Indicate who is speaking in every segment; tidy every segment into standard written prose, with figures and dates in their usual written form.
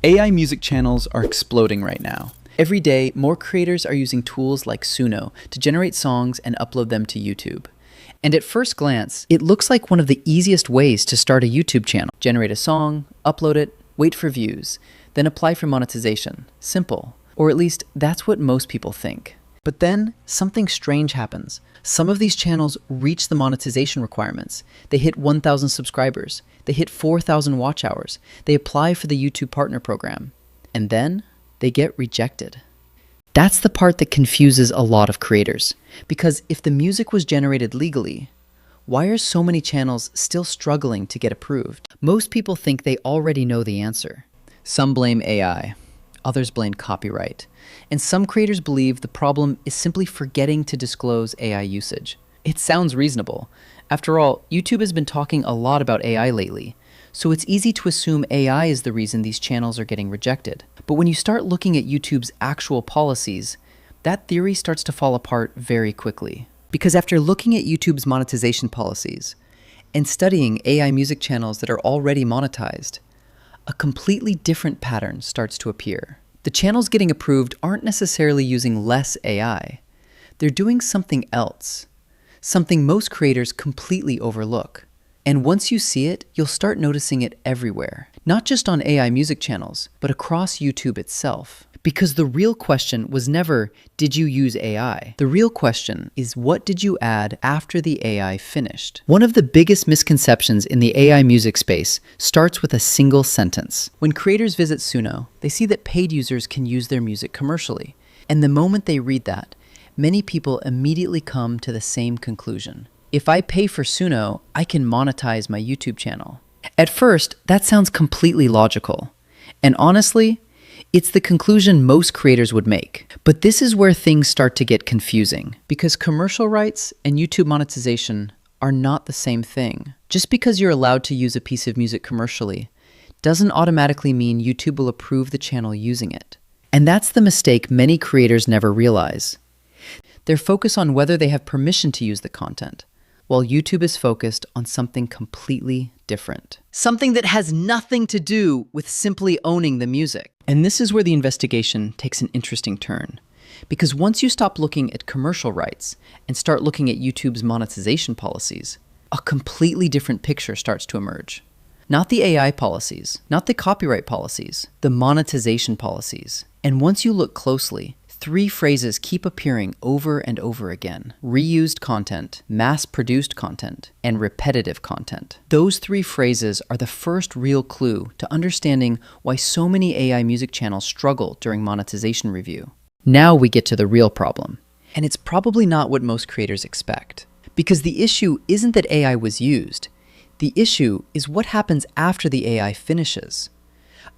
Speaker 1: AI music channels are exploding right now. Every day, more creators are using tools like Suno to generate songs and upload them to YouTube. And at first glance, it looks like one of the easiest ways to start a YouTube channel. Generate a song, upload it, wait for views, then apply for monetization. Simple. Or at least, that's what most people think. But then, something strange happens. Some of these channels reach the monetization requirements. They hit 1,000 subscribers. They hit 4,000 watch hours. They apply for the YouTube Partner Program. And then, they get rejected. That's the part that confuses a lot of creators. Because if the music was generated legally, why are so many channels still struggling to get approved? Most people think they already know the answer. Some blame AI. Others blame copyright. And some creators believe the problem is simply forgetting to disclose AI usage. It sounds reasonable. After all, YouTube has been talking a lot about AI lately, so it's easy to assume AI is the reason these channels are getting rejected. But when you start looking at YouTube's actual policies, that theory starts to fall apart very quickly. Because after looking at YouTube's monetization policies and studying AI music channels that are already monetized, a completely different pattern starts to appear. The channels getting approved aren't necessarily using less AI. They're doing something else, something most creators completely overlook. And once you see it, you'll start noticing it everywhere, not just on AI music channels, but across YouTube itself. Because the real question was never, did you use AI? The real question is, what did you add after the AI finished? One of the biggest misconceptions in the AI music space starts with a single sentence. When creators visit Suno, they see that paid users can use their music commercially. And the moment they read that, many people immediately come to the same conclusion. If I pay for Suno, I can monetize my YouTube channel. At first, that sounds completely logical. And honestly, it's the conclusion most creators would make. But this is where things start to get confusing, because commercial rights and YouTube monetization are not the same thing. Just because you're allowed to use a piece of music commercially doesn't automatically mean YouTube will approve the channel using it. And that's the mistake many creators never realize. They're focused on whether they have permission to use the content, while YouTube is focused on something completely different. Something that has nothing to do with simply owning the music. And this is where the investigation takes an interesting turn. Because once you stop looking at commercial rights and start looking at YouTube's monetization policies, a completely different picture starts to emerge. Not the AI policies, not the copyright policies, the monetization policies. And once you look closely, three phrases keep appearing over and over again: reused content, mass-produced content, and repetitive content. Those three phrases are the first real clue to understanding why so many AI music channels struggle during monetization review. Now we get to the real problem. And it's probably not what most creators expect. Because the issue isn't that AI was used. The issue is what happens after the AI finishes.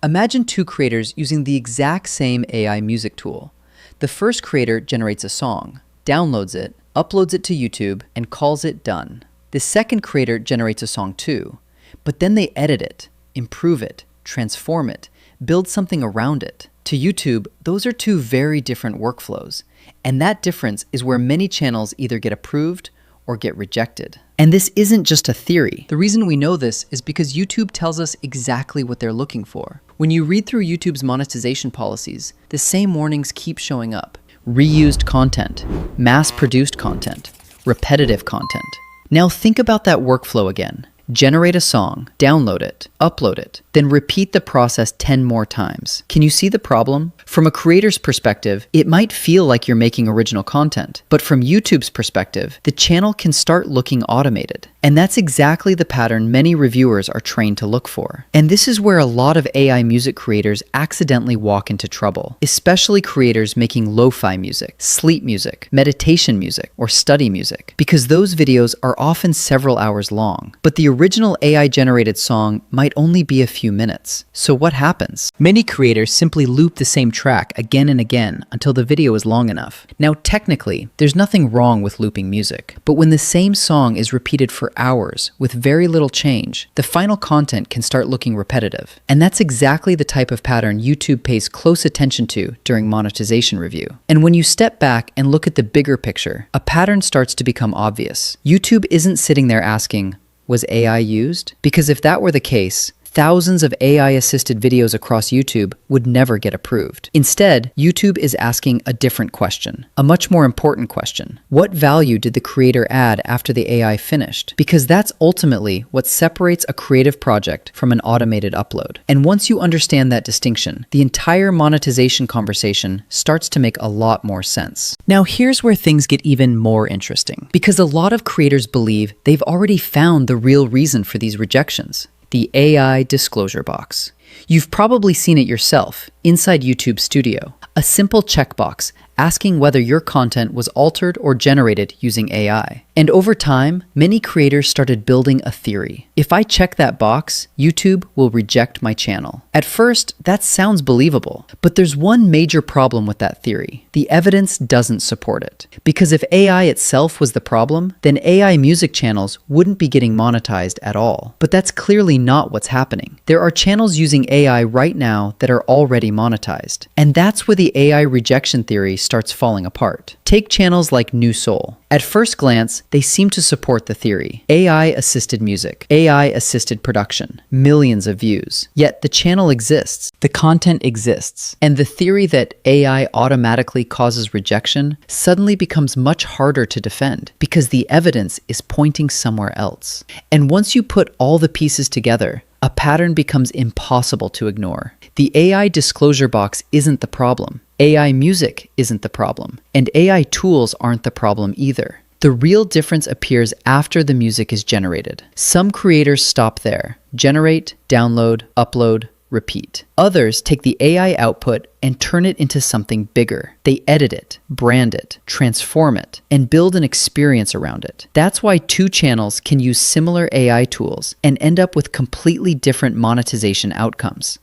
Speaker 1: Imagine two creators using the exact same AI music tool. The first creator generates a song, downloads it, uploads it to YouTube, and calls it done. The second creator generates a song too, but then they edit it, improve it, transform it, build something around it. To YouTube, those are two very different workflows, and that difference is where many channels either get approved or get rejected. And this isn't just a theory. The reason we know this is because YouTube tells us exactly what they're looking for. When you read through YouTube's monetization policies, the same warnings keep showing up. Reused content, mass-produced content, repetitive content. Now think about that workflow again. Generate a song, download it, upload it, then repeat the process 10 more times. Can you see the problem? From a creator's perspective, it might feel like you're making original content, but from YouTube's perspective, the channel can start looking automated. And that's exactly the pattern many reviewers are trained to look for. And this is where a lot of AI music creators accidentally walk into trouble, especially creators making lo-fi music, sleep music, meditation music, or study music, because those videos are often several hours long. But the original AI-generated song might only be a few minutes. So what happens? Many creators simply loop the same track again and again until the video is long enough. Now, technically, there's nothing wrong with looping music, but when the same song is repeated for hours with very little change, the final content can start looking repetitive. And that's exactly the type of pattern YouTube pays close attention to during monetization review. And when you step back and look at the bigger picture, a pattern starts to become obvious. YouTube isn't sitting there asking, was AI used? Because if that were the case, thousands of AI-assisted videos across YouTube would never get approved. Instead, YouTube is asking a different question, a much more important question. What value did the creator add after the AI finished? Because that's ultimately what separates a creative project from an automated upload. And once you understand that distinction, the entire monetization conversation starts to make a lot more sense. Now, here's where things get even more interesting, because a lot of creators believe they've already found the real reason for these rejections: the AI disclosure box. You've probably seen it yourself inside YouTube Studio, a simple checkbox asking whether your content was altered or generated using AI. And over time, many creators started building a theory. If I check that box, YouTube will reject my channel. At first, that sounds believable, but there's one major problem with that theory. The evidence doesn't support it. Because if AI itself was the problem, then AI music channels wouldn't be getting monetized at all. But that's clearly not what's happening. There are channels using AI right now that are already monetized. And that's where the AI rejection theory starts falling apart. Take channels like New Soul. At first glance, they seem to support the theory. AI-assisted music, AI-assisted production, millions of views. Yet the channel exists, the content exists, and the theory that AI automatically causes rejection suddenly becomes much harder to defend because the evidence is pointing somewhere else. And once you put all the pieces together, a pattern becomes impossible to ignore. The AI disclosure box isn't the problem. AI music isn't the problem. And AI tools aren't the problem either. The real difference appears after the music is generated. Some creators stop there. Generate, download, upload, repeat. Others take the AI output and turn it into something bigger. They edit it, brand it, transform it, and build an experience around it. That's why two channels can use similar AI tools and end up with completely different monetization outcomes.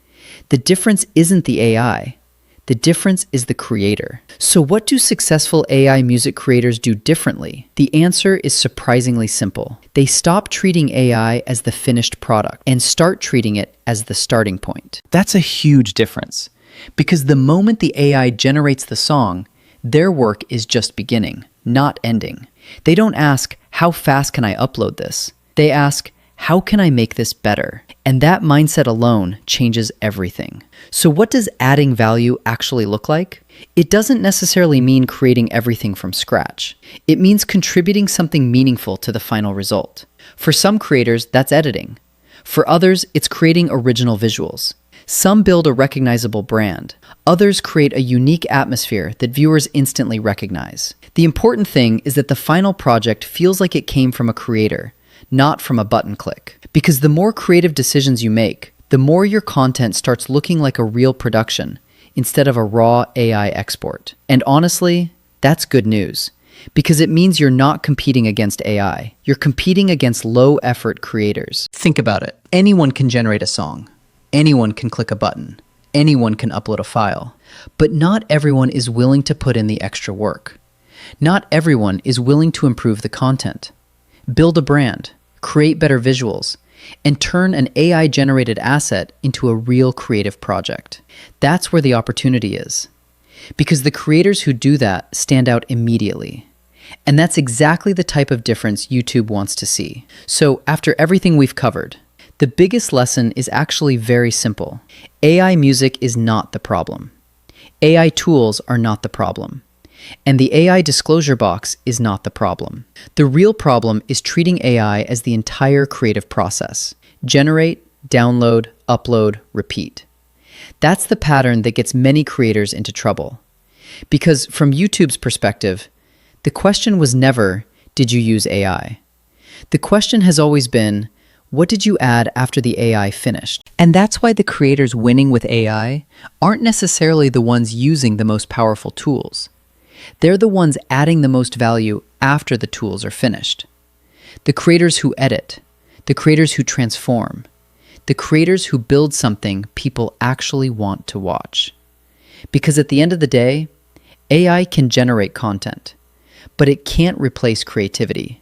Speaker 1: The difference isn't the AI. The difference is the creator. So what do successful AI music creators do differently? The answer is surprisingly simple. They stop treating AI as the finished product and start treating it as the starting point. That's a huge difference, because the moment the AI generates the song, their work is just beginning, not ending. They don't ask, how fast can I upload this? They ask, how can I make this better? And that mindset alone changes everything. So what does adding value actually look like? It doesn't necessarily mean creating everything from scratch. It means contributing something meaningful to the final result. For some creators, that's editing. For others, it's creating original visuals. Some build a recognizable brand. Others create a unique atmosphere that viewers instantly recognize. The important thing is that the final project feels like it came from a creator, not from a button click. Because the more creative decisions you make, the more your content starts looking like a real production instead of a raw AI export. And honestly, that's good news, because it means you're not competing against AI. You're competing against low-effort creators. Think about it. Anyone can generate a song. Anyone can click a button. Anyone can upload a file. But not everyone is willing to put in the extra work. Not everyone is willing to improve the content, build a brand, create better visuals, and turn an AI-generated asset into a real creative project. That's where the opportunity is. Because the creators who do that stand out immediately. And that's exactly the type of difference YouTube wants to see. So after everything we've covered, the biggest lesson is actually very simple. AI music is not the problem. AI tools are not the problem. And the AI disclosure box is not the problem. The real problem is treating AI as the entire creative process. Generate, download, upload, repeat. That's the pattern that gets many creators into trouble. Because from YouTube's perspective, the question was never, did you use AI? The question has always been, what did you add after the AI finished? And that's why the creators winning with AI aren't necessarily the ones using the most powerful tools. They're the ones adding the most value after the tools are finished. The creators who edit, the creators who transform, the creators who build something people actually want to watch. Because at the end of the day, AI can generate content, but it can't replace creativity,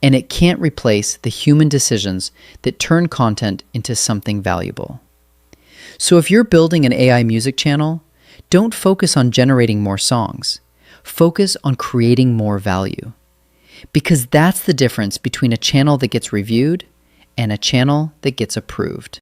Speaker 1: and it can't replace the human decisions that turn content into something valuable. So if you're building an AI music channel, don't focus on generating more songs. Focus on creating more value. Because that's the difference between a channel that gets reviewed and a channel that gets approved.